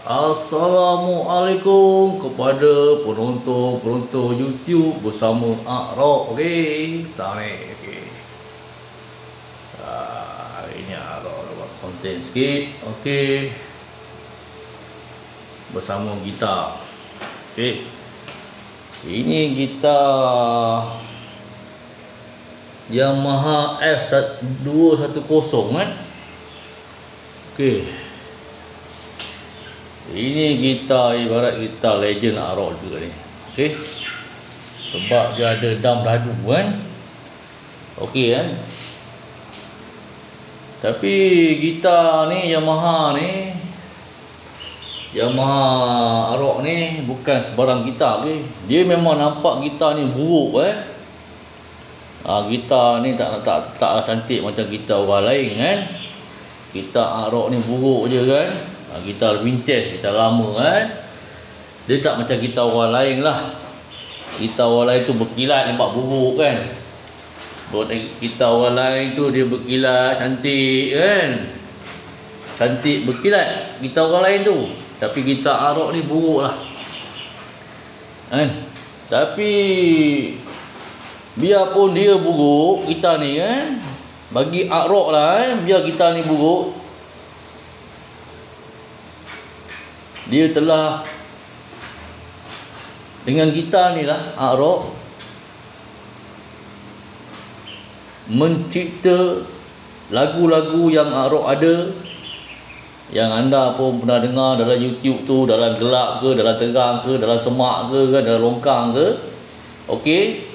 Assalamualaikum kepada penonton-penonton YouTube bersama Arok. Okey, tak ni. Okey. Hari ni Arok buat konten sikit. Okey. Bersama gitar. Okey. Ini gitar Yamaha F210 kan. Okey. Ini gitar ibarat gitar legend Arok juga ni. Okey. Sebab dia ada dam dadu kan. Okey kan. Tapi gitar ni Yamaha Arok ni bukan sebarang gitar. Okey. Dia memang nampak gitar ni buruk gitar ni tak cantik macam gitar orang lain kan. Gitar Arok ni buruk je kan. Gitar vintage, gitar lama kan. Dia tak macam gitar orang lain lah. Gitar orang lain tu berkilat nampak buruk kan. Gitar orang lain tu dia berkilat cantik kan. Cantik berkilat gitar orang lain tu. Tapi gitar Arok ni buruk lah kan. Tapi biarpun dia buruk gitar ni kan, bagi Arok lah biar gitar ni buruk, dia telah dengan gitar ni lah Arok mencipta lagu-lagu yang Arok ada, yang anda pun pernah dengar dalam YouTube tu, dalam gelap ke, dalam terang ke, dalam semak ke, dalam longkang ke. Okey,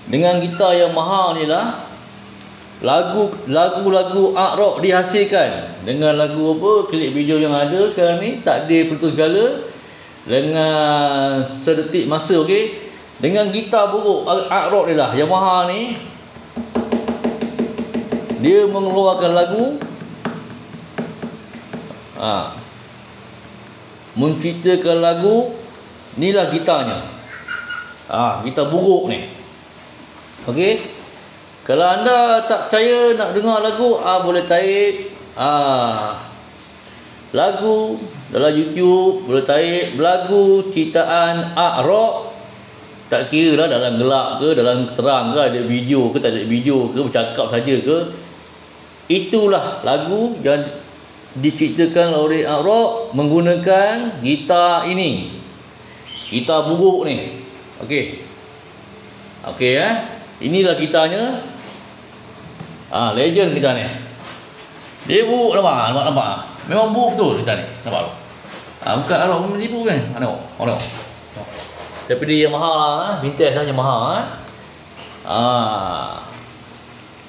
dengan gitar yang mahal ni lah lagu-lagu Arok dihasilkan. Dengan lagu apa, klip video yang ada sekarang ni, Takdir Putus Segala dengan Sedetik Masa. Okey, dengan gitar buruk Arok ni lah, Yamaha ni, dia mengeluarkan lagu, menciptakan lagu. Inilah gitarnya, gitar buruk ni. Okey, kalau anda tak percaya nak dengar lagu, boleh type lagu dalam YouTube, boleh type lagu ciptaan Arok. Tak kira lah dalam gelap ke, dalam terang ke, ada video ke, tak ada video ke, bercakap saja ke, itulah lagu yang diciptakan oleh Arok menggunakan gitar ini, gitar buruk ni. Okey. Okey inilah gitarnya. Legend gitar ni. Dia buruk, nampak. Memang buruk betul gitar ni. Nampak tak? Bukan Arok menipu kan? Tengok. Tapi dia Yamaha lah, vintage lah Yamaha.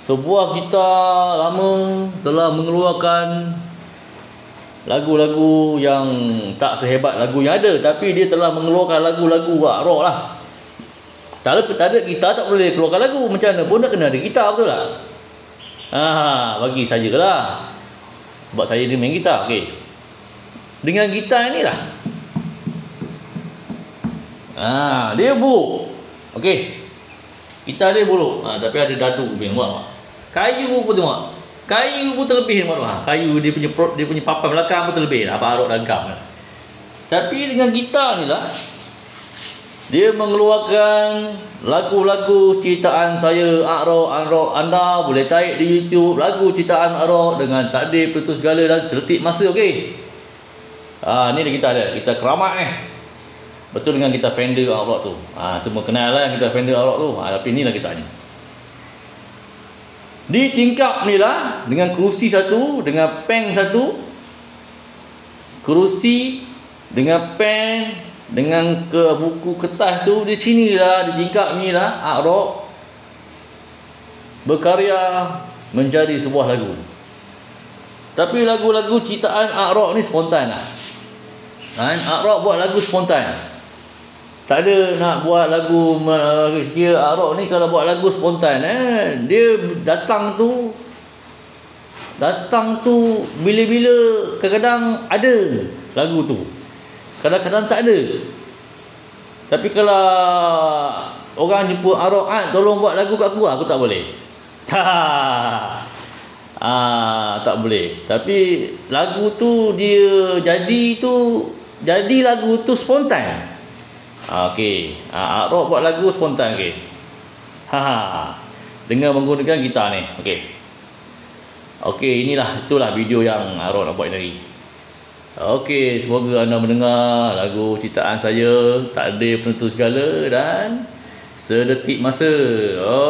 Sebuah gitar lama telah mengeluarkan lagu-lagu yang tak sehebat lagu yang ada, tapi dia telah mengeluarkan lagu-lagu Arok lah. Tak ada gitar tak boleh keluarkan lagu. Macam mana pun nak kena ada gitar, betul tak? Bagi saja lah, sebab saya ni main gitar. Okey, dengan gitar ni lah dia buruk. Okey, gitar dia buruk, tapi ada dadu tengok. Kayu pun tengok, kayu pun terlebih tengok. Kayu dia punya papan belakang pun terlebih. Apa Arok dagam. Tapi dengan gitar ni lah dia mengeluarkan lagu-lagu ciptaan saya Arok. Anda boleh type di YouTube lagu ciptaan Arok dengan Takdir Putus Segala dan Sedetik Masa. Okey. Ni dah gitar keramat ni. Betul, dengan gitar Fender Arok tu. Semua kenal lah gitar Fender Arok tu. Tapi inilah gitarnya. Di tingkap ni lah, dengan kerusi satu, dengan pen satu. Kerusi dengan pen, dengan buku kertas tu, di sini lah, di tingkap ni lah Arok berkarya menjadi sebuah lagu. Tapi lagu-lagu ciptaan Arok ni spontan lah. Arok buat lagu spontan. Tak ada nak buat lagu. Kira Arok ni kalau buat lagu spontan, dia datang tu bila-bila, kadang-kadang ada lagu tu, kadang-kadang tak ada. Tapi kalau orang jumpa Arok, tolong buat lagu kat aku tak boleh. Tak boleh. Tapi lagu tu dia jadi tu Jadi lagu tu spontan. Okey. Rock buat lagu spontan, okey. Dengan menggunakan gitar ni. Okey. Okey, itulah video yang Rock nak buat tadi. Okey, semoga anda mendengar lagu ciptaan saya, Takdir Penentu Segala dan Sedetik Masa.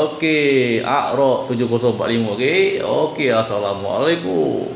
Okey, Rock 7045. Okey. Okey, assalamualaikum.